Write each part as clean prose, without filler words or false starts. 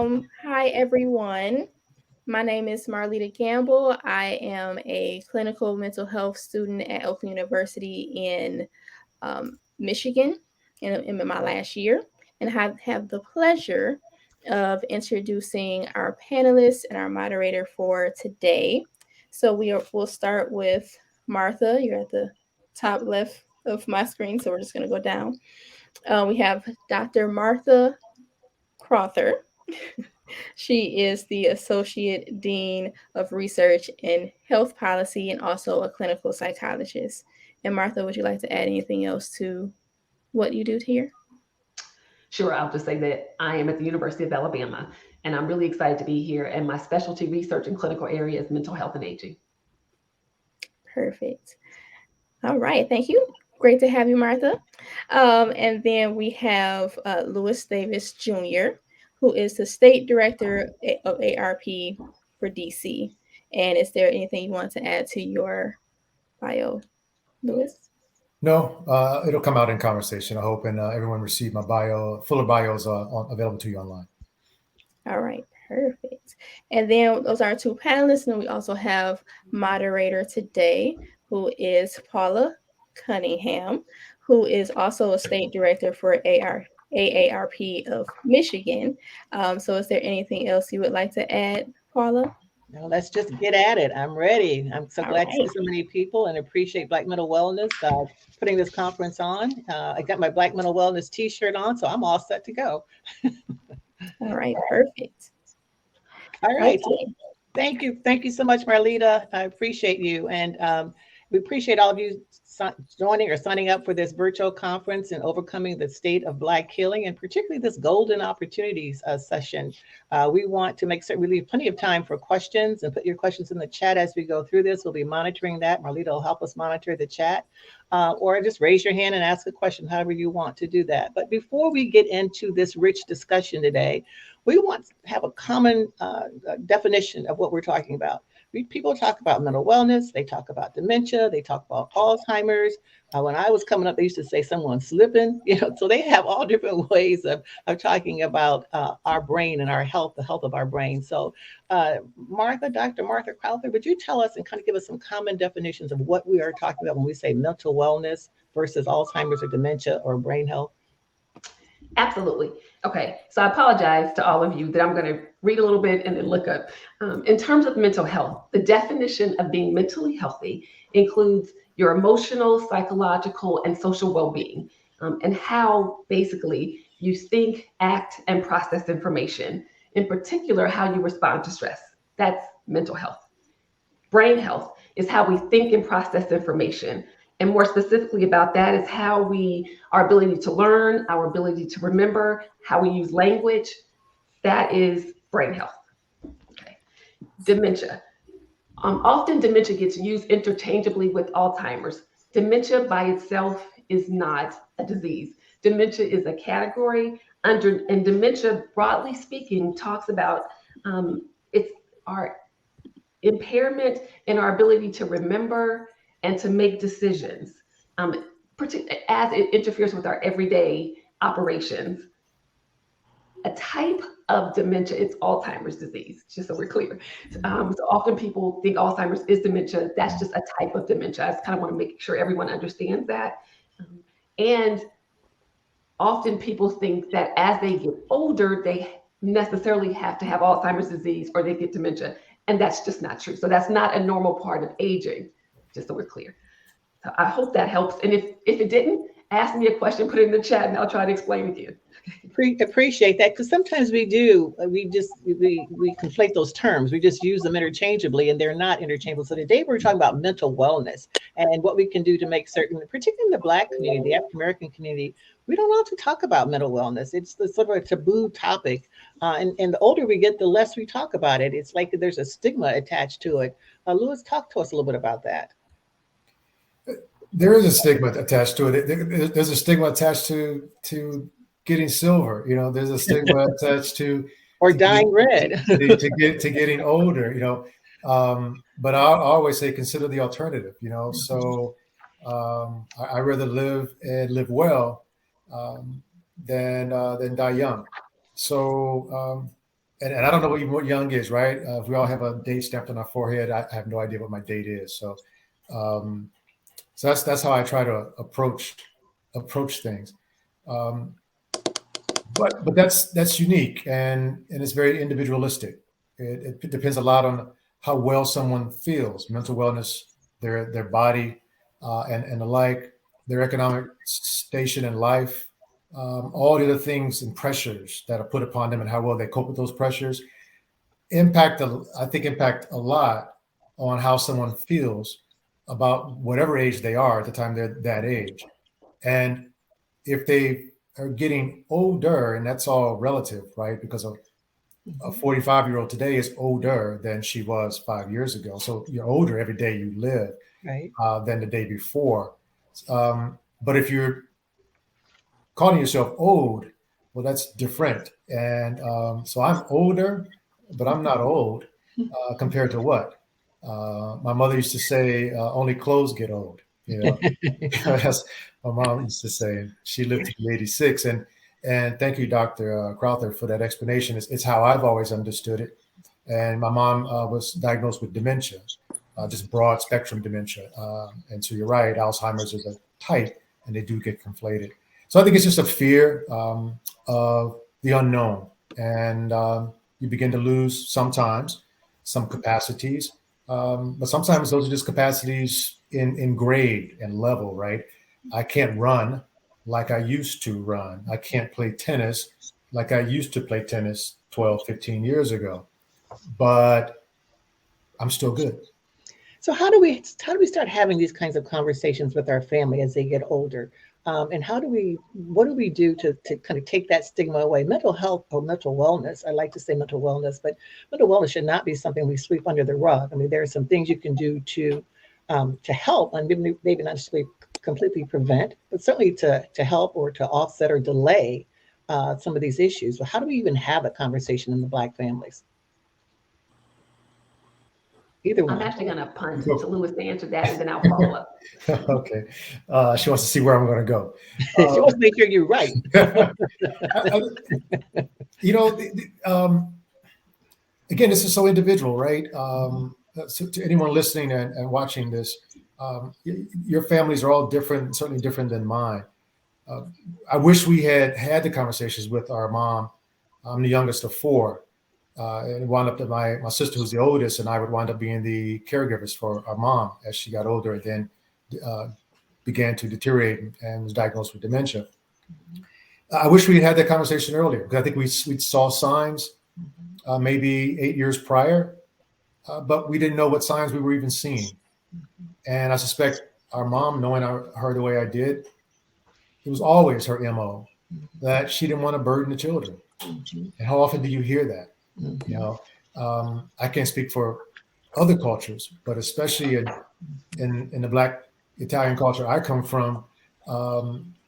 Hi, everyone. My name is Marlita Gamble. I am a clinical mental health student at Oakland University in Michigan in my last year, and have the pleasure of introducing our panelists and our moderator for today. So we'll start with Martha. You're at the top left of my screen, so we're just going to go down. We have Dr. Martha Crother. She is the Associate Dean of Research in Health Policy and also a clinical psychologist. And Martha, would you like to add anything else to what you do here? Sure, I'll just say that I am at the University of Alabama, and I'm really excited to be here. And my specialty research and clinical area is mental health and aging. Perfect. All right. Thank you. Great to have you, Martha. And then we have Lewis Davis Jr., who is the State Director of ARP for DC. And is there anything you want to add to your bio, Lewis? No, it'll come out in conversation, I hope, and everyone received my fuller bios available to you online. All right, perfect. And then those are our two panelists, and we also have moderator today, who is Paula Cunningham, who is also a state director for AARP of Michigan. So is there anything else you would like to add, Paula? Now let's just get at it. I'm ready. I'm so All glad to see right. so many people and appreciate Black Mental Wellness putting this conference on. I got my Black Mental Wellness t-shirt on, so I'm all set to go. All right, perfect. All right. Okay. Thank you. Thank you so much, Marlita. I appreciate you. And we appreciate all of you joining or signing up for this virtual conference and overcoming the state of Black healing, and particularly this golden opportunities session. We want to make certain we leave plenty of time for questions, and put your questions in the chat as we go through this. We'll be monitoring that. Marlita will help us monitor the chat, or just raise your hand and ask a question, however you want to do that. But before we get into this rich discussion today, we want to have a common definition of what we're talking about. People talk about mental wellness, they talk about dementia, they talk about Alzheimer's. When I was coming up, they used to say someone's slipping, so they have all different ways of talking about our brain and our health, the health of our brain. So Dr. Martha Crowther, would you tell us and kind of give us some common definitions of what we are talking about when we say mental wellness versus Alzheimer's or dementia or brain health? Absolutely. Okay, so I apologize to all of you that I'm going to read a little bit and then look up. In terms of mental health, the definition of being mentally healthy includes your emotional, psychological, and social well-being, and how basically you think, act, and process information. In particular, how you respond to stress. That's mental health. Brain health is how we think and process information. And more specifically about that is our ability to learn, our ability to remember, how we use language. That is brain health. Okay. Dementia. Often dementia gets used interchangeably with Alzheimer's. Dementia by itself is not a disease. Dementia is a category and dementia, broadly speaking, talks about it's our impairment in our ability to remember and to make decisions, as it interferes with our everyday operations. A type of dementia, it's Alzheimer's disease, just so we're clear. So often people think Alzheimer's is dementia. That's just a type of dementia. I just kind of want to make sure everyone understands that. And often people think that as they get older, they necessarily have to have Alzheimer's disease or they get dementia. And that's just not true. So that's not a normal part of aging, just so we're clear. So I hope that helps. And if it didn't, ask me a question, put it in the chat, and I'll try to explain again. Appreciate that, because sometimes we conflate those terms. We just use them interchangeably, and they're not interchangeable. So today we're talking about mental wellness and what we can do to make certain, particularly in the Black community, the African American community, we don't want to talk about mental wellness. It's sort of a taboo topic, and the older we get, the less we talk about it. It's like there's a stigma attached to it. Lewis, talk to us a little bit about that. There is a stigma attached to it. There's a stigma attached to getting silver. There's a stigma attached to dying red to getting older. But I always say consider the alternative. So I rather live and live well than die young. So and I don't know what young is, right? If we all have a date stamped on our forehead, I have no idea what my date is. So, um, so that's how I try to approach things. Um, but that's unique and it's very individualistic. It depends a lot on how well someone feels, mental wellness, their body, and the like, their economic station in life, all the other things and pressures that are put upon them, and how well they cope with those pressures I think impact a lot on how someone feels about whatever age they are at the time they're that age. And if they are getting older, and that's all relative, right? Because a 45-year-old today is older than she was 5 years ago. So you're older every day you live, Right. than the day before. But if you're calling yourself old, well, that's different. And so I'm older, but I'm not old compared to what? My mother used to say, only clothes get old. That's my mom used to say. She lived to be 86. And thank you, Dr. Crowther, for that explanation. It's how I've always understood it. And my mom was diagnosed with dementia, just broad spectrum dementia. And so you're right, Alzheimer's is a type, and they do get conflated. So I think it's just a fear of the unknown. And you begin to lose sometimes some capacities. But sometimes those are just capacities in grade and level, right? I can't run like I used to run. I can't play tennis like I used to play tennis 12, 15 years ago, but I'm still good. So how do we start having these kinds of conversations with our family as they get older? And what do we do to kind of take that stigma away? Mental health or mental wellness, I like to say mental wellness, but mental wellness should not be something we sweep under the rug. I mean, there are some things you can do to help, and maybe not necessarily completely prevent, but certainly to help or to offset or delay some of these issues. But how do we even have a conversation in the Black families? Either one. I'm actually going to punt to Lewis to answer that, and then I'll follow up. Okay. She wants to see where I'm going to go. She wants to make sure you're right. Again, this is so individual, right? So to anyone listening and watching this, your families are all different, certainly different than mine. I wish we had the conversations with our mom. I'm the youngest of four. And it wound up that my sister, who's the oldest, and I would wind up being the caregivers for our mom as she got older and then began to deteriorate and was diagnosed with dementia. I wish we had that conversation earlier, because I think we saw signs maybe 8 years prior, but we didn't know what signs we were even seeing. And I suspect our mom, knowing her the way I did, it was always her MO that she didn't want to burden the children. And how often do you hear that? I can't speak for other cultures, but especially in the Black Italian culture I come from,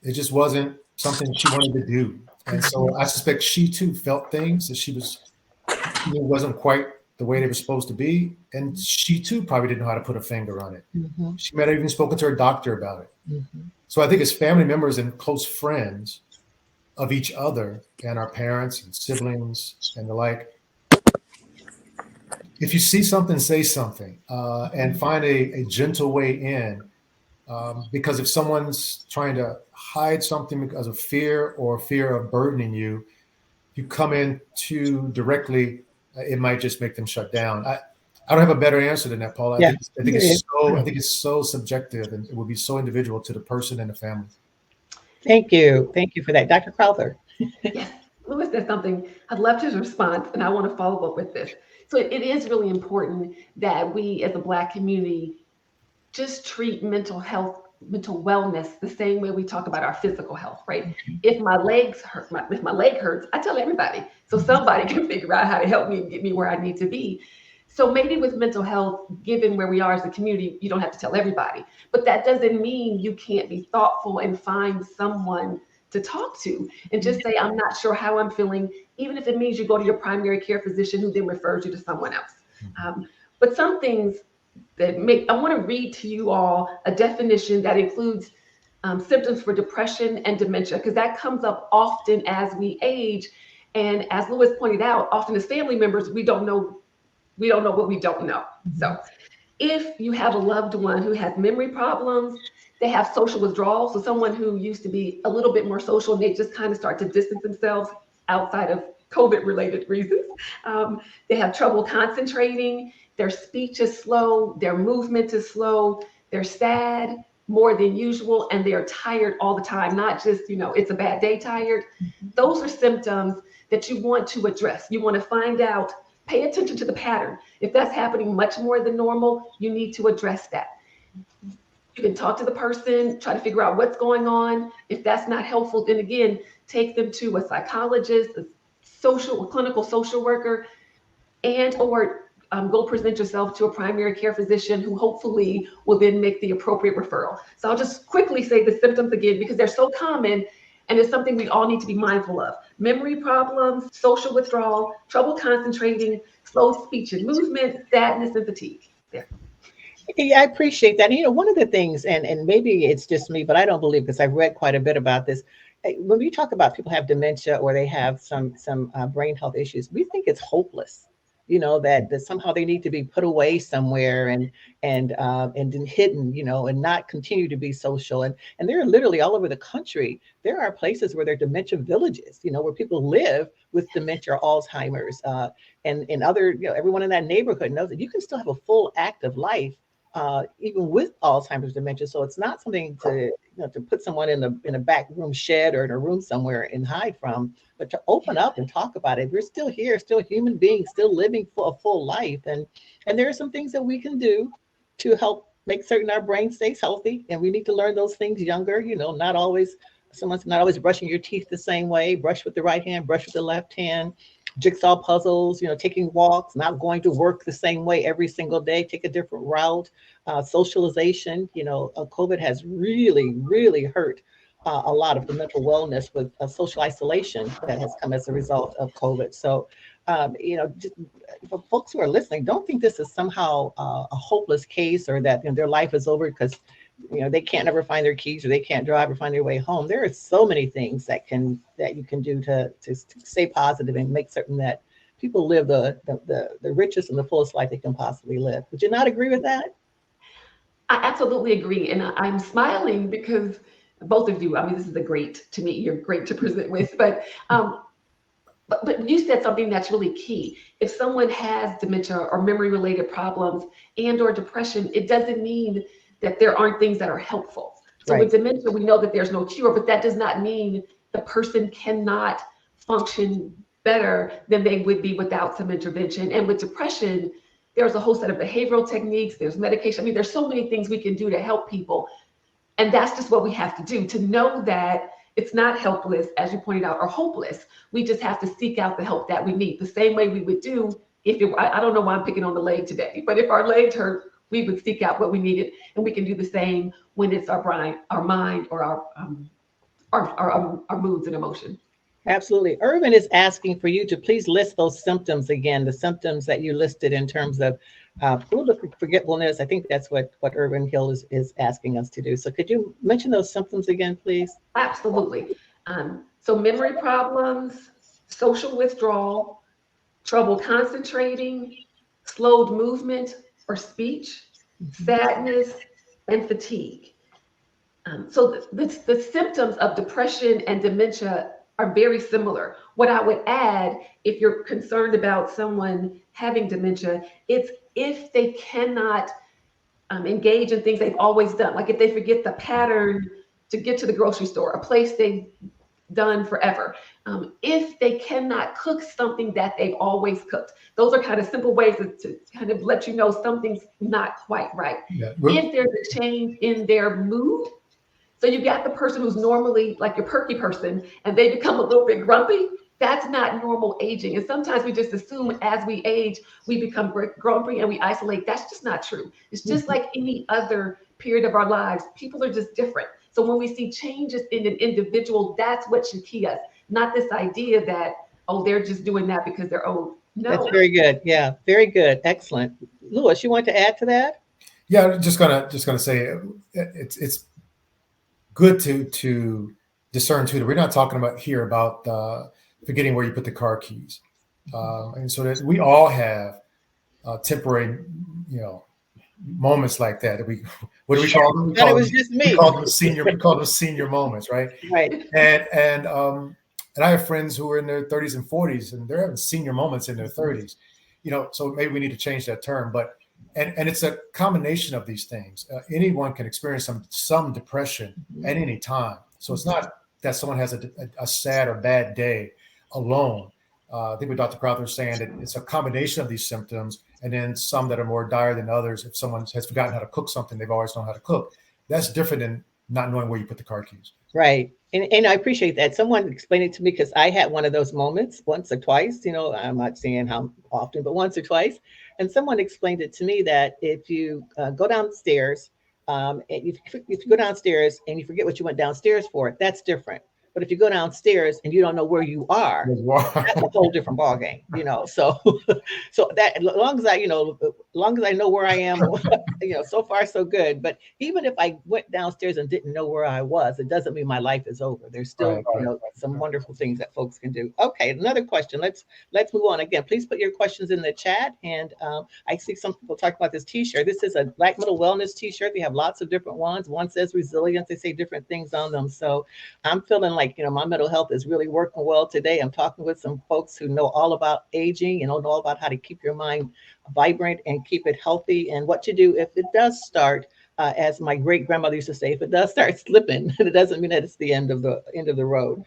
it just wasn't something she wanted to do. And so I suspect she too felt things that it wasn't quite the way they were supposed to be. And she too probably didn't know how to put a finger on it. She might have even spoken to her doctor about it. So I think as family members and close friends of each other and our parents and siblings and the like, if you see something, say something, and find a gentle way in. Because if someone's trying to hide something because of fear or fear of burdening you, you come in too directly, it might just make them shut down. I don't have a better answer than that, Paula. I think it's so subjective, and it would be so individual to the person and the family. Thank you for that, Dr. Crowther. Yes, Lewis said something. I'd love his response, and I want to follow up with this. So it is really important that we as a Black community just treat mental health, mental wellness the same way we talk about our physical health, right? If my legs hurt, if my leg hurts, I tell everybody, so somebody can figure out how to help me and get me where I need to be. So maybe with mental health, given where we are as a community, you don't have to tell everybody, but that doesn't mean you can't be thoughtful and find someone to talk to and just say, I'm not sure how I'm feeling, even if it means you go to your primary care physician who then refers you to someone else. But some things that I want to read to you all a definition that includes symptoms for depression and dementia, because that comes up often as we age. And as Lewis pointed out, often as family members, we don't know what we don't know. So if you have a loved one who has memory problems, they have social withdrawal, so someone who used to be a little bit more social, and they just kind of start to distance themselves outside of COVID-related reasons. They have trouble concentrating, their speech is slow, their movement is slow, they're sad more than usual, and they're tired all the time, not just, it's a bad day tired. Those are symptoms that you want to address. You want to find out, pay attention to the pattern. If that's happening much more than normal, you need to address that. You can talk to the person, try to figure out what's going on. If that's not helpful, then again, take them to a psychologist, a clinical social worker, or go present yourself to a primary care physician who hopefully will then make the appropriate referral. So I'll just quickly say the symptoms again, because they're so common and it's something we all need to be mindful of. Memory problems, social withdrawal, trouble concentrating, slow speech and movement, sadness, and fatigue. There. Yeah, I appreciate that. One of the things, and maybe it's just me, but I don't believe, because I've read quite a bit about this. When we talk about people have dementia or they have some brain health issues, we think it's hopeless. That somehow they need to be put away somewhere and then hidden, and not continue to be social. And they're literally all over the country. There are places where there are dementia villages, where people live with dementia or Alzheimer's, and other, everyone in that neighborhood knows that you can still have a full active life, even with Alzheimer's dementia. So it's not something to put someone in a back room shed or in a room somewhere and hide from, but to open up and talk about it. We're still here, still human beings, still living for a full life. And there are some things that we can do to help make certain our brain stays healthy. And we need to learn those things younger, not always brushing your teeth the same way, brush with the right hand, brush with the left hand, jigsaw puzzles, taking walks, not going to work the same way every single day, take a different route, socialization. COVID has really, really hurt a lot of the mental wellness with social isolation that has come as a result of COVID. So, for folks who are listening, don't think this is somehow a hopeless case, or that their life is over because they can't ever find their keys, or they can't drive or find their way home. There are so many things that you can do to stay positive and make certain that people live the richest and the fullest life they can possibly live. Would you not agree with that? I absolutely agree. And I'm smiling because both of you, this is to me, you're great to present with, but you said something that's really key. If someone has dementia or memory related problems and or depression, it doesn't mean that there aren't things that are helpful. So Right. With dementia, we know that there's no cure, but that does not mean the person cannot function better than they would be without some intervention. And with depression, there's a whole set of behavioral techniques, there's medication. There's so many things we can do to help people. And that's just what we have to do, to know that it's not helpless, as you pointed out, or hopeless. We just have to seek out the help that we need, the same way we would do I don't know why I'm picking on the leg today, but if our legs hurt, we would seek out what we needed, and we can do the same when it's our mind, or our moods and emotions. Absolutely. Irvin is asking for you to please list those symptoms again, the symptoms that you listed in terms of forgetfulness. I think that's what Irvin Hill is asking us to do. So could you mention those symptoms again, please? Absolutely. So memory problems, social withdrawal, trouble concentrating, slowed movement or speech, sadness, and fatigue. So the symptoms of depression and dementia are very similar. What I would add, if you're concerned about someone having dementia, it's if they cannot engage in things they've always done, like if they forget the pattern to get to the grocery store, a place they've done forever. If they cannot cook something that they've always cooked. Those are kind of simple ways to kind of let you know something's not quite right. Yeah. If there's a change in their mood, so you got the person who's normally like your perky person and they become a little bit grumpy, that's not normal aging. And sometimes we just assume as we age, we become grumpy and we isolate. That's just not true. It's just like any other period of our lives. People are just different. So when we see changes in an individual, that's what should key us, not this idea that, oh, they're just doing that because they're old. No. That's very good. Yeah, very good. Excellent. Lewis, you want to add to that? Yeah, just gonna say it's good to discern too that we're not talking about here about forgetting where you put the car keys. And so that we all have temporary, moments like that. What do we call them? Thought it was just me. We call them senior moments, right? Right. And I have friends who are in their 30s and 40s, and they're having senior moments in their 30s. So maybe we need to change that term, but and it's a combination of these things. Anyone can experience some depression at any time. So it's not that someone has a sad or bad day alone. I think what Dr. Crowther is saying, that it's a combination of these symptoms, and then some that are more dire than others. If someone has forgotten how to cook something they've always known how to cook, that's different than not knowing where you put the car keys. Right. And I appreciate that. Someone explained it to me, because I had one of those moments once or twice, I'm not saying how often, but once or twice. And someone explained it to me that if you go downstairs, and if you go downstairs and you forget what you went downstairs for, that's different. But if you go downstairs and you don't know where you are, that's a whole different ballgame, So, so that as long as I know where I am, so far so good. But even if I went downstairs and didn't know where I was, it doesn't mean my life is over. There's still, some wonderful things that folks can do. Okay, another question. Let's move on. Again, please put your questions in the chat. And I see some people talk about this T-shirt. This is a Black Mental Wellness T-shirt. They have lots of different ones. One says resilience. They say different things on them. So I'm feeling like, my mental health is really working well today. I'm talking with some folks who know all about aging, know all about how to keep your mind vibrant and keep it healthy, and what to do if it does start, as my great grandmother used to say, if it does start slipping, it doesn't mean that it's the end of the road.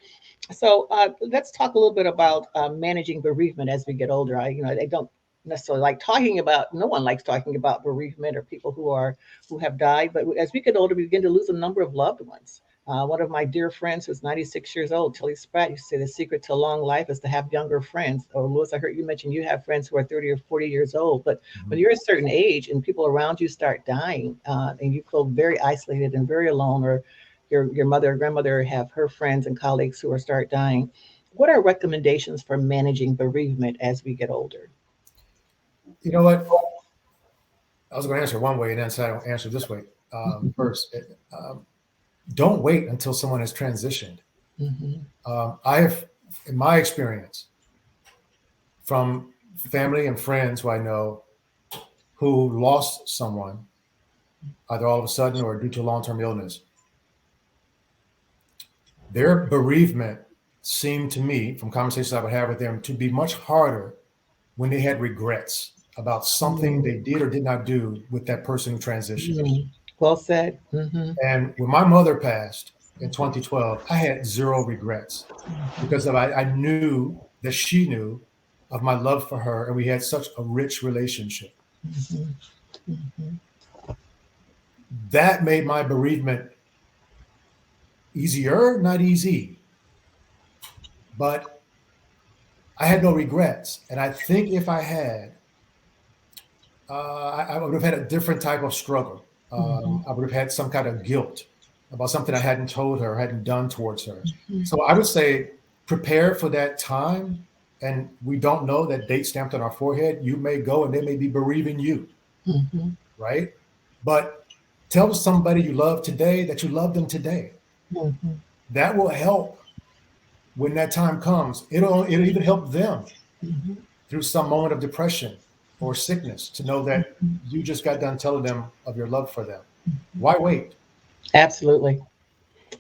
So let's talk a little bit about managing bereavement as we get older. I don't necessarily like talking about, no one likes talking about bereavement or people who have died, but as we get older, we begin to lose a number of loved ones. One of my dear friends who's 96 years old, Tilly Spratt, used to say the secret to a long life is to have younger friends. Oh, Louis, I heard you mention you have friends who are 30 or 40 years old, but when you're a certain age and people around you start dying, and you feel very isolated and very alone, or your mother or grandmother have her friends and colleagues who start dying, what are recommendations for managing bereavement as we get older? You know what? I was going to answer one way, and then so I don't answer this way. First, don't wait until someone has transitioned. I have, in my experience, from family and friends who I know who lost someone, either all of a sudden or due to long-term illness, their bereavement seemed to me, from conversations I would have with them, to be much harder when they had regrets about something they did or did not do with that person who transitioned. Well said. And when my mother passed in 2012, I had zero regrets because I knew that she knew of my love for her, and we had such a rich relationship. That made my bereavement easier, not easy, but I had no regrets. And I think if I had, I would have had a different type of struggle. I would have had some kind of guilt about something I hadn't told her, hadn't done towards her. So I would say prepare for that time. And we don't know that date stamped on our forehead. You may go and they may be bereaving you, right? But tell somebody you love today that you love them today. That will help when that time comes. It'll even help them through some moment of depression or sickness to know that you just got done telling them of your love for them. Why wait? Absolutely.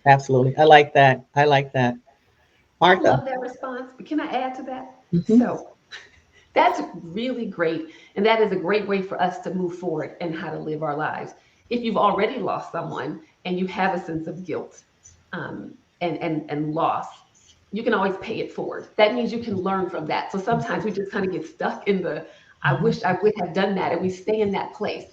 I like that. Martha. I love that response. But can I add to that? So that's really great. And that is a great way for us to move forward and how to live our lives. If you've already lost someone and you have a sense of guilt and loss, you can always pay it forward. That means you can learn from that. So sometimes we just kind of get stuck in the, I wish I would have done that, and we stay in that place.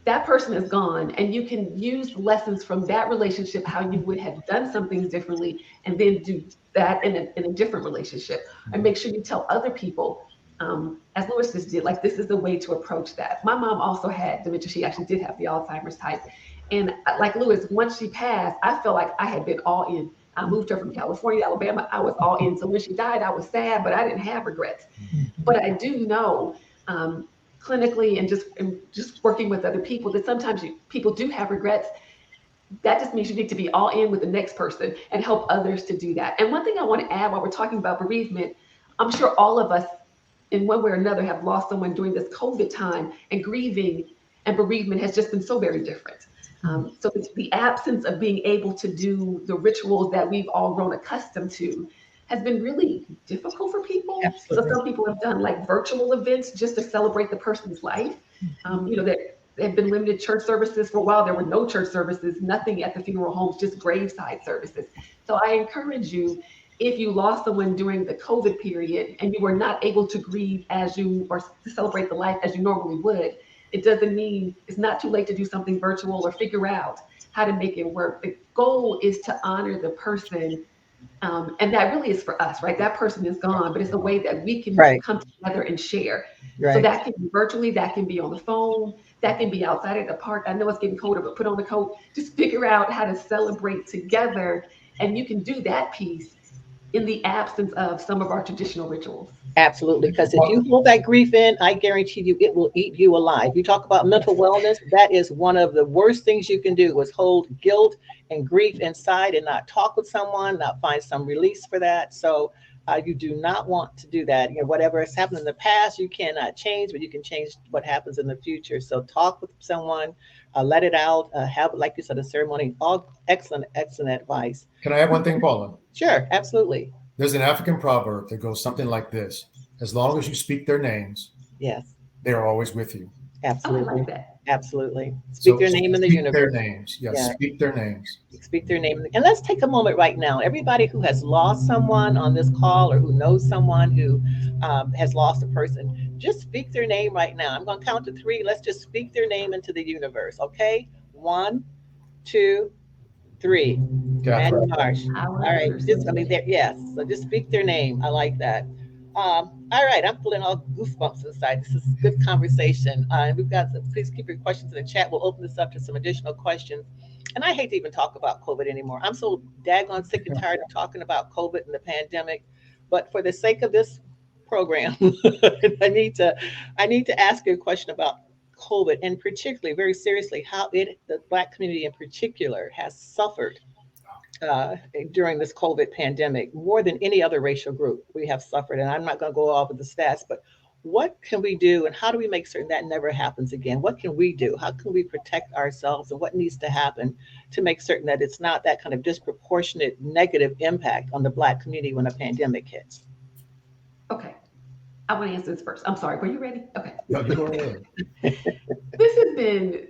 That person is gone, and you can use lessons from that relationship, how you would have done some things differently, and then do that in a different relationship. And make sure you tell other people, as Louis just did, like, this is the way to approach that. My mom also had dementia. She actually did have the Alzheimer's type. And like Louis, once she passed, I felt like I had been all in. I moved her from California to Alabama. I was all in. So when she died, I was sad, but I didn't have regrets. But I do know, clinically and just working with other people, that sometimes people do have regrets. that just means you need to be all in with the next person and help others to do that. And one thing I want to add while we're talking about bereavement, I'm sure all of us in one way or another have lost someone during this COVID time, and grieving and bereavement has just been so very different. So it's the absence of being able to do the rituals that we've all grown accustomed to has been really difficult for people. Absolutely. So some people have done like virtual events just to celebrate the person's life. There have been limited church services for a while. There were no church services, nothing at the funeral homes, just graveside services. So I encourage you, if you lost someone during the COVID period and you were not able to grieve or to celebrate the life as you normally would, it doesn't mean it's not too late to do something virtual or figure out how to make it work. The goal is to honor the person. And that really is for us, right? That person is gone, but it's a way that we can come together and share. Right. So that can be virtually, that can be on the phone, that can be outside at the park. I know it's getting colder, but put on the coat. Just figure out how to celebrate together. And you can do that piece in the absence of some of our traditional rituals. Absolutely, because if you hold that grief in, I guarantee you it will eat you alive. You talk about mental wellness, that is one of the worst things you can do, is hold guilt and grief inside and not talk with someone, not find some release for that. So you do not want to do that. Whatever has happened in the past, you cannot change, but you can change what happens in the future. So talk with someone, let it out, have, like you said, a ceremony. All excellent advice. Can I add one thing, Paula? Sure, absolutely. There's an African proverb that goes something like this: as long as you speak their names, yes, they are always with you. Absolutely. Oh, I like that. Absolutely. Speak their name in the universe. Speak their names. Yes, yeah. Speak their names. Speak their name. And let's take a moment right now. Everybody who has lost someone on this call, or who knows someone who has lost a person, just speak their name right now. I'm going to count to 3. Let's just speak their name into the universe. Okay? 1, 2, 3. Manny Marsh. All right. Yes. So just speak their name. I like that. All right. I'm feeling all goosebumps inside. This is a good conversation. Please keep your questions in the chat. We'll open this up to some additional questions. And I hate to even talk about COVID anymore. I'm so daggone sick and tired of talking about COVID and the pandemic. But for the sake of this program, I need to ask you a question about COVID, and particularly, very seriously, how the Black community in particular has suffered during this COVID pandemic more than any other racial group. We have suffered, and I'm not going to go off with the stats, but what can we do, and how do we make certain that never happens again? What can we do? How can we protect ourselves, and what needs to happen to make certain that it's not that kind of disproportionate negative impact on the Black community when a pandemic hits? Okay. I want to answer this first. I'm sorry. Were you ready? Okay. No, go ahead. This has been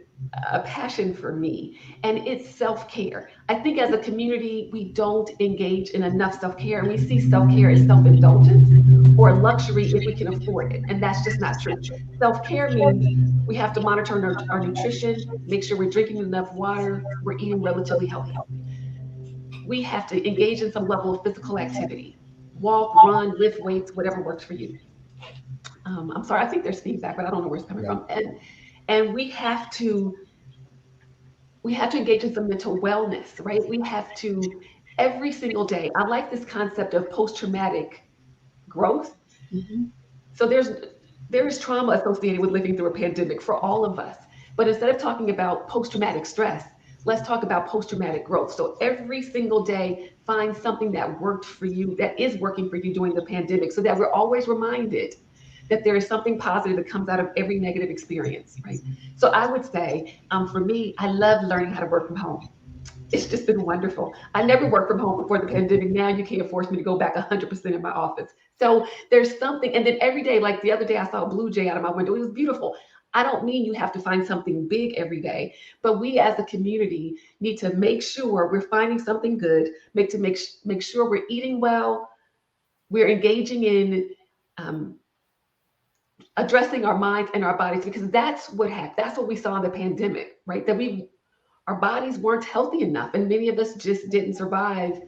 a passion for me, and it's self-care. I think as a community, we don't engage in enough self-care, and we see self-care as self-indulgence or luxury if we can afford it. And that's just not true. Self-care means we have to monitor our nutrition, make sure we're drinking enough water, we're eating relatively healthy. We have to engage in some level of physical activity. Walk, run, lift weights, whatever works for you. I'm sorry, I think there's feedback, but I don't know where it's coming from. And we have to engage in some mental wellness, right? We have to, every single day. I like this concept of post-traumatic growth. Mm-hmm. So there is trauma associated with living through a pandemic for all of us. But instead of talking about post-traumatic stress, let's talk about post-traumatic growth. So every single day, find something that worked for you, that is working for you during the pandemic, so that we're always reminded that there is something positive that comes out of every negative experience, right? So I would say, for me, I love learning how to work from home. It's just been wonderful. I never worked from home before the pandemic. Now you can't force me to go back 100% in my office. So there's something, and then every day, like the other day, I saw a blue jay out of my window. It was beautiful. I don't mean you have to find something big every day, but we as a community need to make sure we're finding something good, make sure we're eating well, we're engaging in addressing our minds and our bodies, because that's what happened. That's what we saw in the pandemic, right? That our bodies weren't healthy enough, and many of us just didn't survive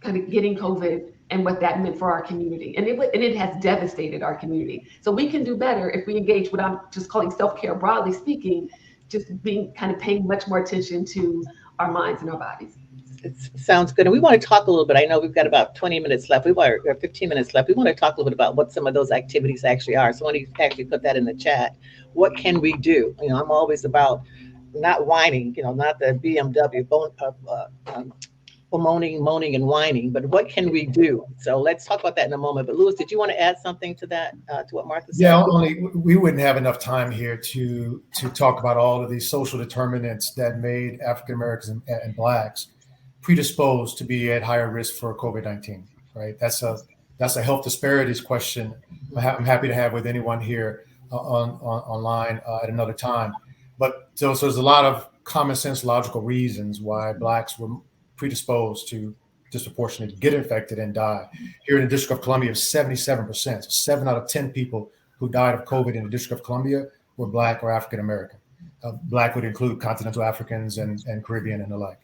kind of getting COVID and what that meant for our community. And it has devastated our community. So we can do better if we engage what I'm just calling self-care, broadly speaking, just paying much more attention to our minds and our bodies. It sounds good. And we want to talk a little bit. I know we've got about 20 minutes left. We've got 15 minutes left. We want to talk a little bit about what some of those activities actually are. So I want to actually put that in the chat. What can we do? I'm always about not whining, not the BMW, moaning and whining, but what can we do? So let's talk about that in a moment. But Louis, did you want to add something to that, to what Martha said? Yeah, only we wouldn't have enough time here to talk about all of these social determinants that made African Americans and Blacks predisposed to be at higher risk for COVID-19. Right? That's a health disparities question. I'm happy to have with anyone here online at another time. But so there's a lot of common sense, logical reasons why Blacks were predisposed to disproportionately get infected and die. Here in the District of Columbia, 77%, so 7 out of 10 people who died of COVID in the District of Columbia were Black or African American. Black would include continental Africans and Caribbean and the like.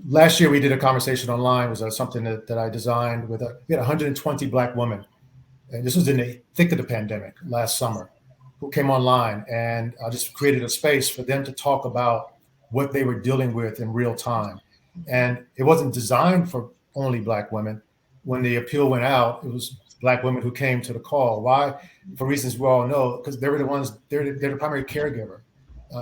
Last year we did a conversation online. It was something that I designed with we had 120 Black women. And this was in the thick of the pandemic last summer, who came online, and I just created a space for them to talk about what they were dealing with in real time. And it wasn't designed for only Black women. When the appeal went out, it was Black women who came to the call. Why? For reasons we all know, because they were the ones, they're the primary caregiver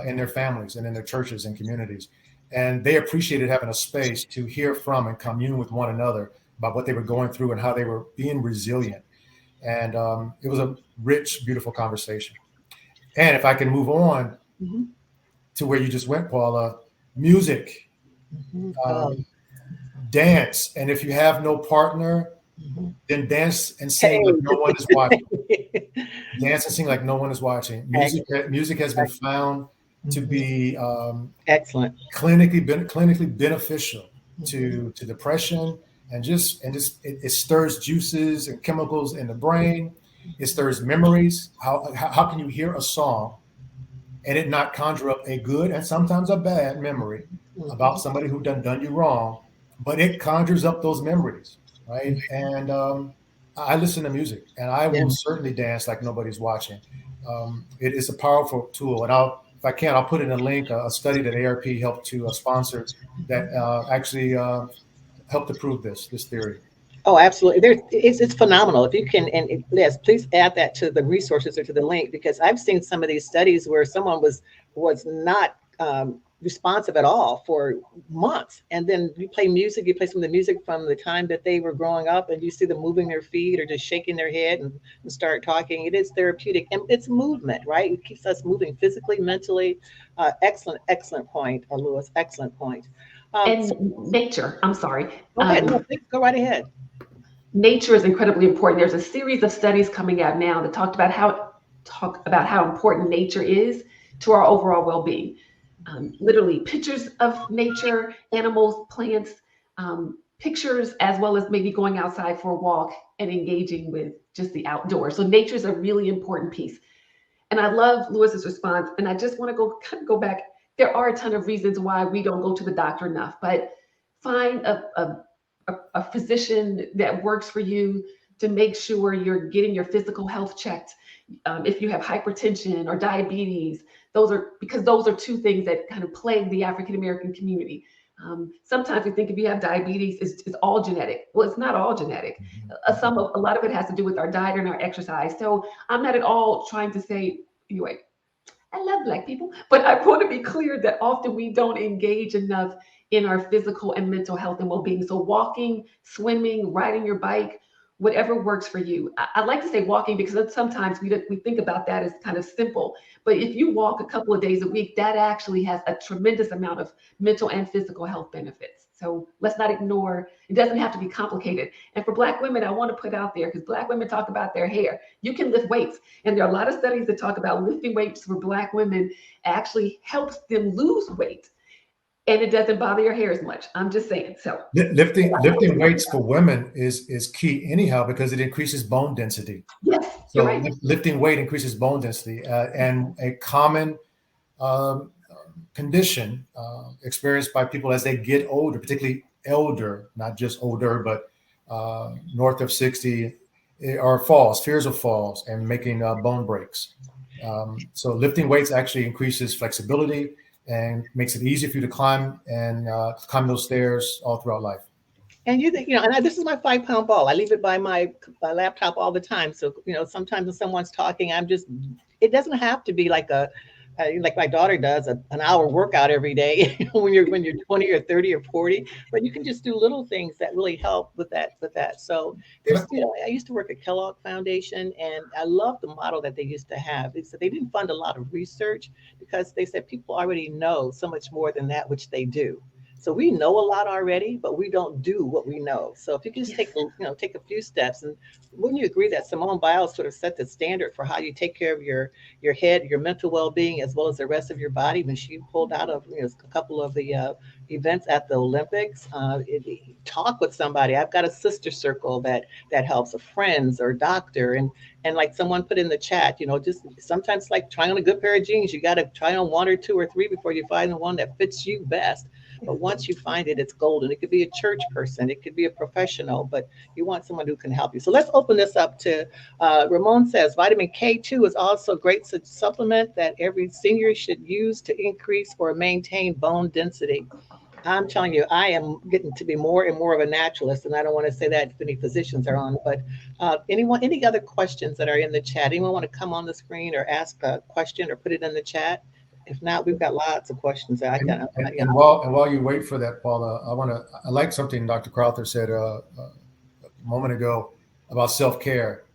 in their families and in their churches and communities. And they appreciated having a space to hear from and commune with one another about what they were going through and how they were being resilient. And it was a rich, beautiful conversation. And if I can move on to where you just went, Paula, music, dance. And if you have no partner, then dance and sing like no one is watching. Dance and sing like no one is watching. Music has been found to be excellent, clinically beneficial to depression, and it stirs juices and chemicals in the brain. It stirs memories. How can you hear a song and it not conjure up a good and sometimes a bad memory about somebody who done you wrong, but it conjures up those memories, right? And I listen to music, and I will certainly dance like nobody's watching. It is a powerful tool, and if I can, I'll put in a link, a study that ARP helped to sponsor that actually helped to prove this theory. Oh, absolutely. It's phenomenal. If you can, and yes, please add that to the resources or to the link, because I've seen some of these studies where someone was not responsive at all for months. And then you play some of the music from the time that they were growing up, and you see them moving their feet or just shaking their head and start talking. It is therapeutic, and it's movement, right? It keeps us moving physically, mentally. Excellent point, Louis. Excellent point. Nature, I'm sorry. Go ahead. No, please go right ahead. Nature is incredibly important. There's a series of studies coming out now that talk about how important nature is to our overall well-being. Literally pictures of nature, animals, plants, pictures, as well as maybe going outside for a walk and engaging with just the outdoors. So nature is a really important piece. And I love Louis's response. And I just want to go back. There are a ton of reasons why we don't go to the doctor enough, but find a physician that works for you to make sure you're getting your physical health checked. If you have hypertension or diabetes, those are two things that kind of plague the African American community. Sometimes we think if you have diabetes, it's all genetic. Well, it's not all genetic. A lot of it has to do with our diet and our exercise. So I'm not at all trying to say, anyway, I love Black people, but I want to be clear that often we don't engage enough in our physical and mental health and well-being. So walking, swimming, riding your bike, whatever works for you. I like to say walking because sometimes we think about that as kind of simple, but if you walk a couple of days a week, that actually has a tremendous amount of mental and physical health benefits. So let's not ignore, it doesn't have to be complicated. And for Black women, I want to put out there, because Black women talk about their hair, you can lift weights. And there are a lot of studies that talk about lifting weights for Black women actually helps them lose weight. And it doesn't bother your hair as much. I'm just saying. So lifting weights for women is key anyhow, because it increases bone density. Yes, so right. Lifting weight increases bone density, and a common condition experienced by people as they get older, particularly elder, not just older, but north of 60, are falls, fears of falls, and making bone breaks. So lifting weights actually increases flexibility and makes it easier for you to climb those stairs all throughout life. And you think, and this is my 5-pound ball. I leave it by my laptop all the time. So, sometimes when someone's talking, it doesn't have to be like a like my daughter does, an hour workout every day when you're 20 or 30 or 40. But you can just do little things that really help with that. So there's, I used to work at Kellogg Foundation, and I love the model that they used to have. They said they didn't fund a lot of research because they said people already know so much more than that which they do. So we know a lot already, but we don't do what we know. So if you can just take a few steps, and wouldn't you agree that Simone Biles sort of set the standard for how you take care of your head, your mental well-being, as well as the rest of your body when she pulled out of a couple of the events at the Olympics? Talk with somebody. I've got a sister circle that helps, a friends or doctor, and like someone put in the chat, just sometimes like trying on a good pair of jeans, you got to try on one or two or three before you find the one that fits you best. But once you find it, it's golden. It could be a church person, it could be a professional, but you want someone who can help you. So let's open this up to Ramon says vitamin K2 is also a great supplement that every senior should use to increase or maintain bone density. I'm telling you, I am getting to be more and more of a naturalist, and I don't want to say that if any physicians are on, but any other questions that are in the chat? Anyone want to come on the screen or ask a question or put it in the chat? If not, we've got lots of questions. And while you wait for that, Paula, I like something Dr. Crowther said a moment ago about self-care.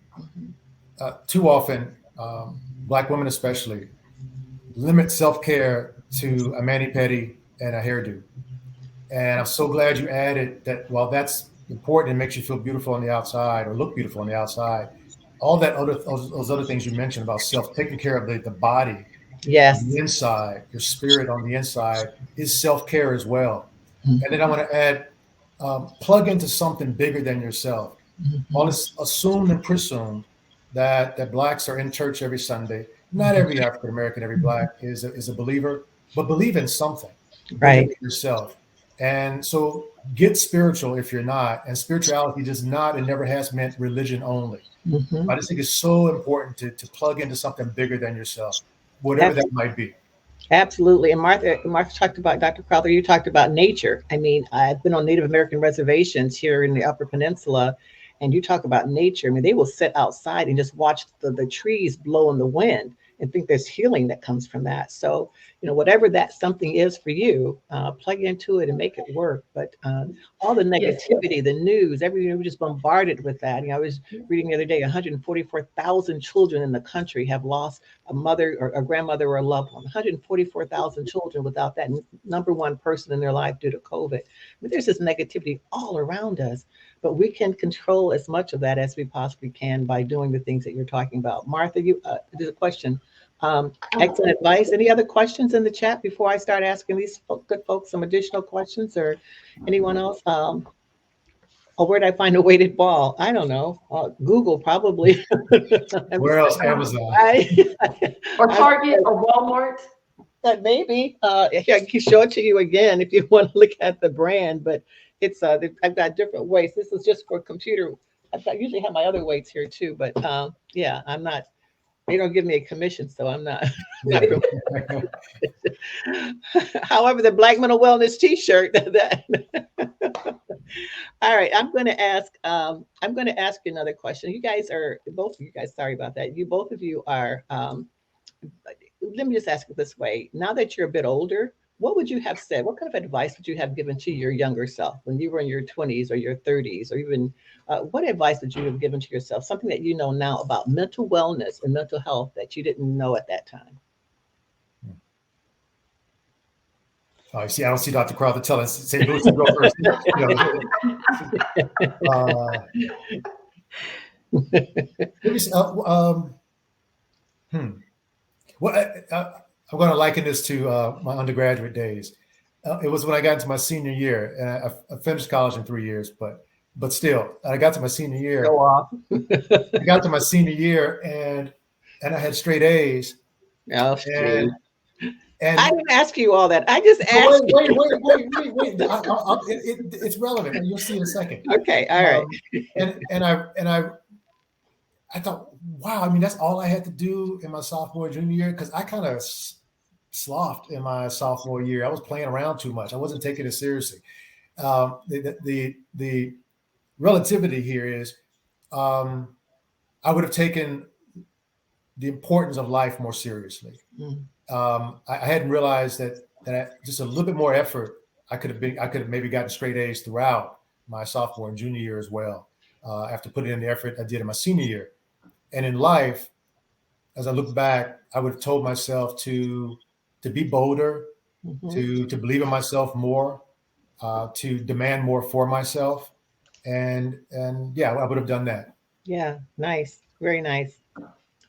Too often, Black women especially, limit self-care to a mani-pedi and a hairdo. And I'm so glad you added that while that's important and makes you feel beautiful on the outside or look beautiful on the outside, all those other things you mentioned about taking care of the body, yes, on the inside, your spirit on the inside is self-care as well. Mm-hmm. And then I want to add, plug into something bigger than yourself. Mm-hmm. While it's assumed and presumed that Blacks are in church every Sunday, not every African-American, every Black is a believer, but believe in something, right? Yourself. And so get spiritual if you're not. And spirituality does not and never has meant religion only. Mm-hmm. I just think it's so important to plug into something bigger than yourself, whatever that might be. Absolutely. And Martha talked about, Dr. Crowther, you talked about nature. I mean, I've been on Native American reservations here in the Upper Peninsula, and you talk about nature. I mean, they will sit outside and just watch the trees blow in the wind and think there's healing that comes from that. So, whatever that something is for you, plug into it and make it work. But all the negativity, the news, we're just bombarded with that. I was reading the other day, 144,000 children in the country have lost a mother or a grandmother or a loved one. 144,000 children without that number one person in their life due to COVID. But there's this negativity all around us. But we can control as much of that as we possibly can by doing the things that you're talking about. Martha, there's a question. Excellent advice. Any other questions in the chat before I start asking these good folks some additional questions, or anyone else? Where did I find a weighted ball? I don't know. Google probably. Where else? Amazon. Or Target or Walmart. Maybe. I can show it to you again if you want to look at the brand, but it's I've got different weights. This is just for computer. I usually have my other weights here too, but I'm not. They don't give me a commission, so I'm not. However, the Black Mental Wellness T-shirt. All right, I'm going to ask you another question. Both of you guys. Sorry about that. Both of you are. Let me just ask it this way. Now that you're a bit older, what would you have said? What kind of advice would you have given to your younger self when you were in your 20s or your 30s, or even what advice would you have given to yourself? Something that you know now about mental wellness and mental health that you didn't know at that time. I don't see Dr. Crowther tell us. Say, go first. I'm going to liken this to my undergraduate days. It was when I got into my senior year, and I finished college in 3 years, but still, I got to my senior year. Go off. I got to my senior year, and I had straight A's. Oh, and I didn't ask you all that. I just asked. Wait. It's relevant, and you'll see in a second. Okay, all right. And I thought, wow, I mean, that's all I had to do in my sophomore, junior year, because I kind of sloughed in my sophomore year. I was playing around too much. I wasn't taking it seriously. The relativity here is I would have taken the importance of life more seriously. Mm. I hadn't realized that just a little bit more effort, I could have maybe gotten straight A's throughout my sophomore and junior year as well. After putting in the effort I did in my senior year, and in life, as I look back, I would have told myself to be bolder, Mhm. to believe in myself more, to demand more for myself, and yeah, I would have done that. Yeah, nice. Very nice.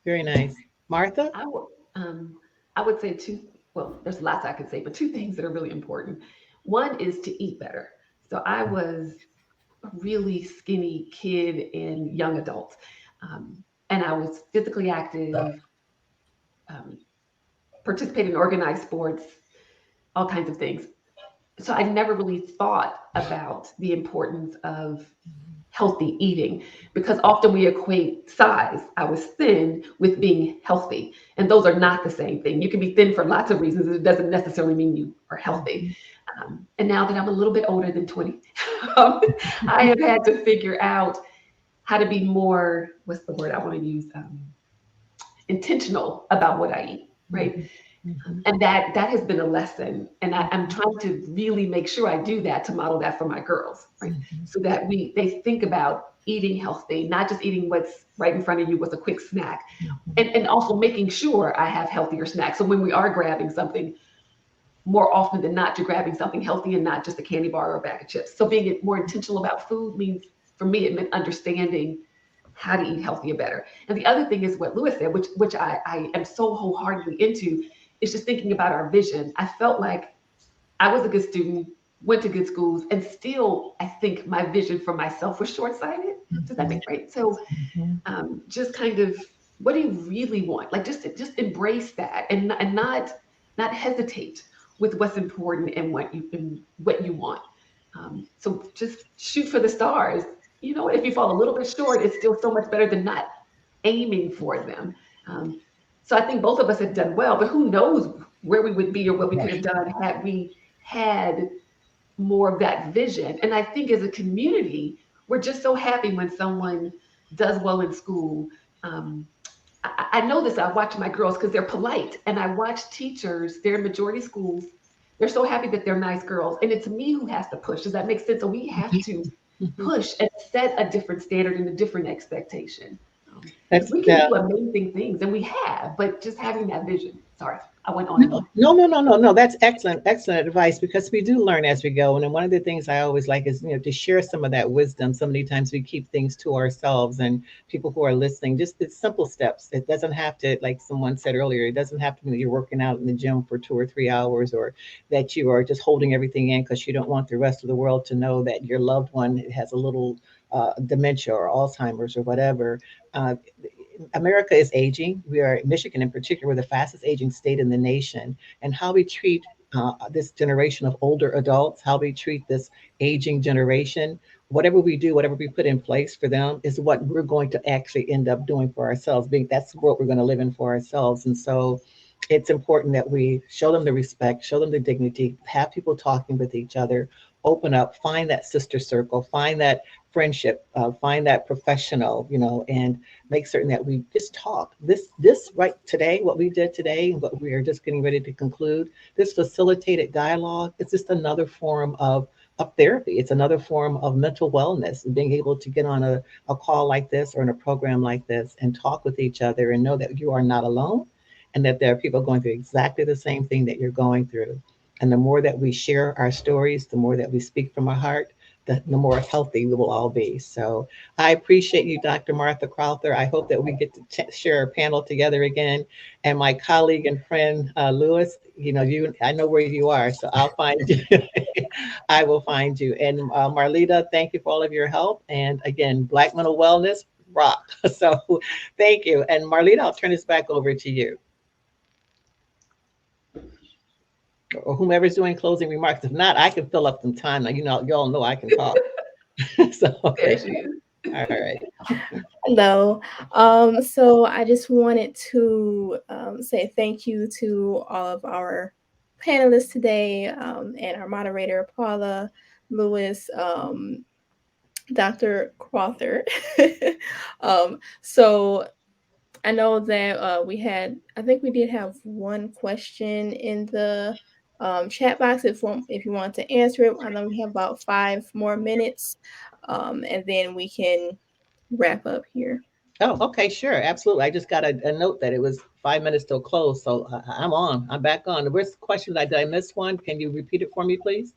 Very nice. Martha? I would, I would say two. Well, there's lots I could say, but two things that are really important. One is to eat better. So I was a really skinny kid in young adult, and I was physically active, um, participated in organized sports, all kinds of things. So I never really thought about the importance of healthy eating because often we equate size. I was thin with being healthy, and those are not the same thing. You can be thin for lots of reasons. It doesn't necessarily mean you are healthy. And now that I'm a little bit older than 20, I have had to figure out how to be more, what's the word I want to use? Intentional about what I eat, right? Mhm. Mhm. And that has been a lesson, and I'm trying to really make sure I do that to model that for my girls, right? Mhm. So that they think about eating healthy, not just eating what's right in front of you, what's a quick snack, Mhm. and also making sure I have healthier snacks. So when we are grabbing something, more often than not, you're grabbing something healthy and not just a candy bar or a bag of chips. So being more intentional about food means, for me, it meant understanding how to eat healthier better. And the other thing is what Lewis said, which I am so wholeheartedly into, is just thinking about our vision. I felt like I was a good student, went to good schools, and still I think my vision for myself was short-sighted. Does that Mhm. make right? So Mhm. just kind of, what do you really want? Like just embrace that, and not hesitate with what's important and what you want. So just shoot for the stars. You know, if you fall a little bit short, it's still so much better than not aiming for them. Um, so I think both of us have done well, but who knows where we would be or what we could have done had we had more of that vision. And I think as a community, we're just so happy when someone does well in school. Um, I know this. I watch my girls because they're polite, and I watch teachers. They're in majority schools. They're so happy that they're nice girls, and it's me who has to push. Does that make sense? So we have to Mhm. push and set a different standard and a different expectation. Because That's we can yeah. do amazing things, and we have, but just having that vision. Sorry, I went on and No, on. no, no, no, no, no. That's excellent, excellent advice because we do learn as we go. And then one of the things I always like is, to share some of that wisdom. So many times we keep things to ourselves and people who are listening, just the simple steps. It doesn't have to, like someone said earlier, it doesn't have to be that you're working out in the gym for 2 or 3 hours or that you are just holding everything in because you don't want the rest of the world to know that your loved one has a little dementia or Alzheimer's or whatever. Uh, America is aging. We are, Michigan in particular, we're the fastest aging state in the nation. And how we treat this generation of older adults, how we treat this aging generation, whatever we do, whatever we put in place for them is what we're going to actually end up doing for ourselves. Being that's what we're going to live in for ourselves. And so it's important that we show them the respect, show them the dignity, have people talking with each other, open up, find that sister circle, find that friendship, find that professional, and make certain that we just talk. This right today, what we did today, and what we are just getting ready to conclude, this facilitated dialogue, it's just another form of therapy. It's another form of mental wellness, being able to get on a call like this or in a program like this and talk with each other and know that you are not alone and that there are people going through exactly the same thing that you're going through. And the more that we share our stories, the more that we speak from our heart, the more healthy we will all be. So I appreciate you, Dr. Martha Crowther. I hope that we get to share a panel together again. And my colleague and friend, Lewis, I know where you are, so I'll find you. I will find you. And Marlita, thank you for all of your help. And again, Black Mental Wellness rock. So thank you. And Marlita, I'll turn this back over to you or whomever's doing closing remarks. If not, I can fill up some time. Now, y'all know I can talk. So, There okay. she is. All right. Hello. So I just wanted to say thank you to all of our panelists today, and our moderator, Paula, Lewis, Dr. Crowther. So I know that I think we did have one question in the chat box. If you want to answer it, I know we have about 5 more minutes, and then we can wrap up here. Oh, okay, sure, absolutely. I just got a note that it was 5 minutes till close, so I'm on. I'm back on. Where's the question? Did I miss one? Can you repeat it for me, please?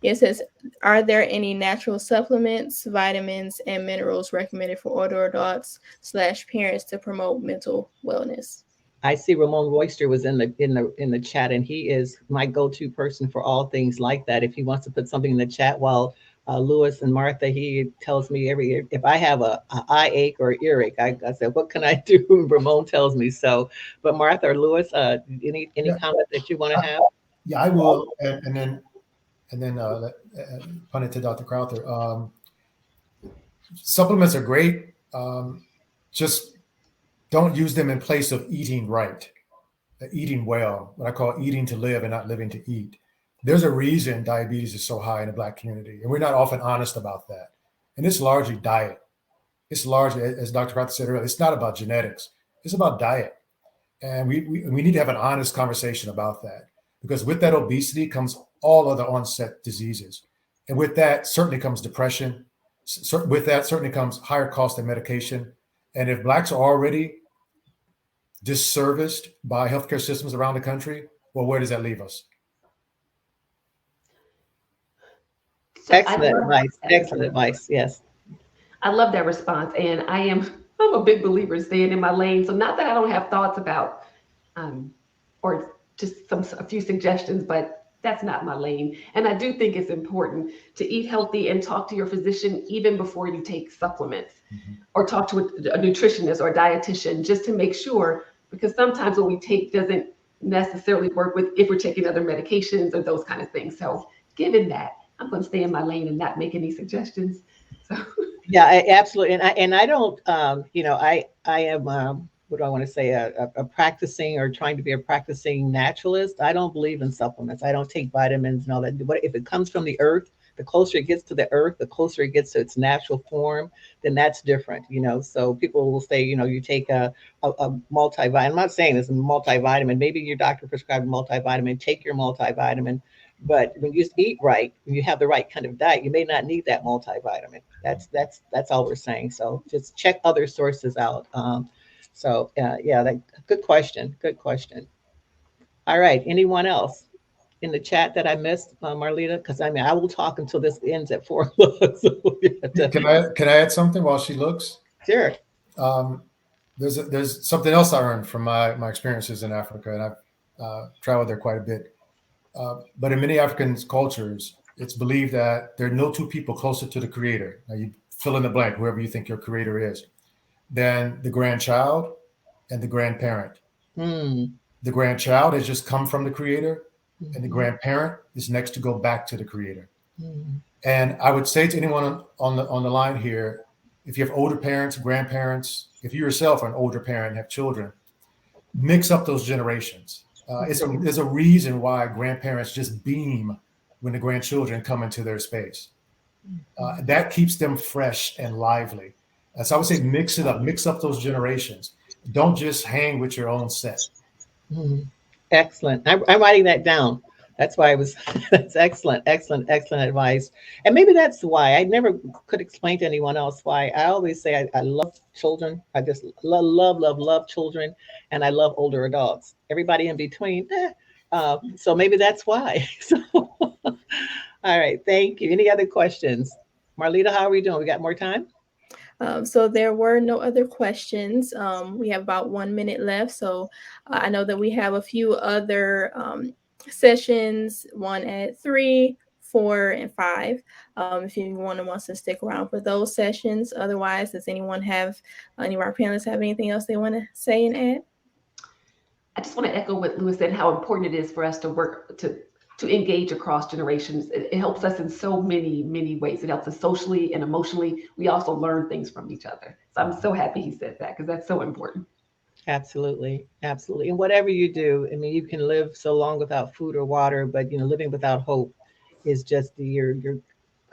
It says, are there any natural supplements, vitamins, and minerals recommended for older adults / parents to promote mental wellness? I see Ramon Royster was in the chat, and he is my go-to person for all things like that. If he wants to put something in the chat while Lewis and Martha, he tells me if I have a eye ache or earache, I said, what can I do? Ramon tells me so. But Martha or Lewis, any Yeah. comment that you want to have? Yeah, I will. And then pun it to Dr. Crowther. Supplements are great. Just don't use them in place of eating right, eating well, what I call eating to live and not living to eat. There's a reason diabetes is so high in the Black community, and we're not often honest about that. And it's largely diet. It's largely, as Dr. Crowther said earlier, it's not about genetics. It's about diet. And we need to have an honest conversation about that, because with that obesity comes all other onset diseases. And with that certainly comes depression. With that certainly comes higher cost of medication. And if Blacks are already disserviced by healthcare systems around the country, well, where does that leave us? So I Excellent love advice. that. Excellent advice. Yes. I love that response, and I'm a big believer in staying in my lane. So not that I don't have thoughts about, or just a few suggestions, but that's not my lane. And I do think it's important to eat healthy and talk to your physician even before you take supplements, or talk to a nutritionist or a dietitian, just to make sure, because sometimes what we take doesn't necessarily work with if we're taking other medications or those kind of things. So given that, I'm going to stay in my lane and not make any suggestions. So. Yeah, absolutely. And I don't, I am, what do I want to say, a practicing or trying to be a practicing naturalist. I don't believe in supplements. I don't take vitamins and all that. But if it comes from the earth, the closer it gets to the earth, the closer it gets to its natural form, then that's different, So people will say, you take a multivitamin. I'm not saying it's a multivitamin. Maybe your doctor prescribed a multivitamin. Take your multivitamin. But when you eat right, when you have the right kind of diet, you may not need that multivitamin. That's all we're saying. So just check other sources out. Good question. Good question. All right. Anyone else in the chat that I missed, Marlita? Because I will talk until this ends at 4 o'clock. So Can I add something while she looks? Sure. There's something else I learned from my experiences in Africa, and I've traveled there quite a bit. But in many African cultures, it's believed that there are no two people closer to the creator. Now you fill in the blank, whoever you think your creator is, than the grandchild and the grandparent. The grandchild has just come from the creator, and the grandparent is next to go back to the creator. And I would say to anyone on the line here, if you have older parents, grandparents, if you yourself are an older parent and have children, mix up those generations. There's a reason why grandparents just beam when the grandchildren come into their space. That keeps them fresh and lively. So I would say mix it up, mix up those generations. Don't just hang with your own set. Excellent. I'm writing that down. That's why that's excellent advice. And maybe that's why I never could explain to anyone else why I always say I love children. I just love children. And I love older adults. Everybody in between. So maybe that's why. So, all right. Thank you. Any other questions? Marlita, how are we doing? We got more time? So there were no other questions. We have about 1 minute left. So I know that we have a few other sessions, one at 3, 4, and 5. If anyone wants to stick around for those sessions. Otherwise, does any of our panelists have anything else they want to say and add? I just want to echo what Lewis said, how important it is for us to work to engage across generations. It helps us in so many ways. It helps us socially and emotionally. We also learn things from each other. So I'm so happy he said that, because that's so important. Absolutely. And whatever you do, I mean, you can live so long without food or water, but living without hope is just you're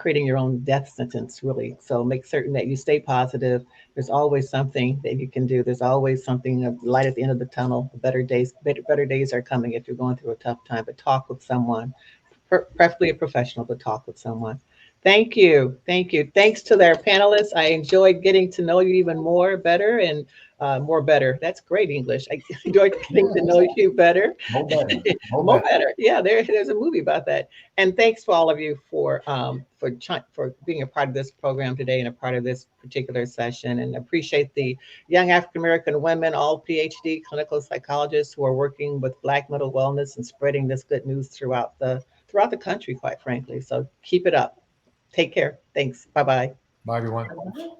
creating your own death sentence, really. So make certain that you stay positive. There's always something that you can do. There's always something, a light at the end of the tunnel. Better days are coming if you're going through a tough time. But talk with someone, preferably a professional, but talk with someone. Thank you. Thank you. Thanks to their panelists. I enjoyed getting to know you even more better and more better. That's great English. I enjoyed getting to know you better. No better. No More better. better. Yeah, there's a movie about that. And thanks to all of you for being a part of this program today and a part of this particular session. And appreciate the young African American women, all PhD clinical psychologists who are working with Black mental wellness and spreading this good news throughout the country, quite frankly. So keep it up. Take care. Thanks. Bye-bye. Bye, everyone.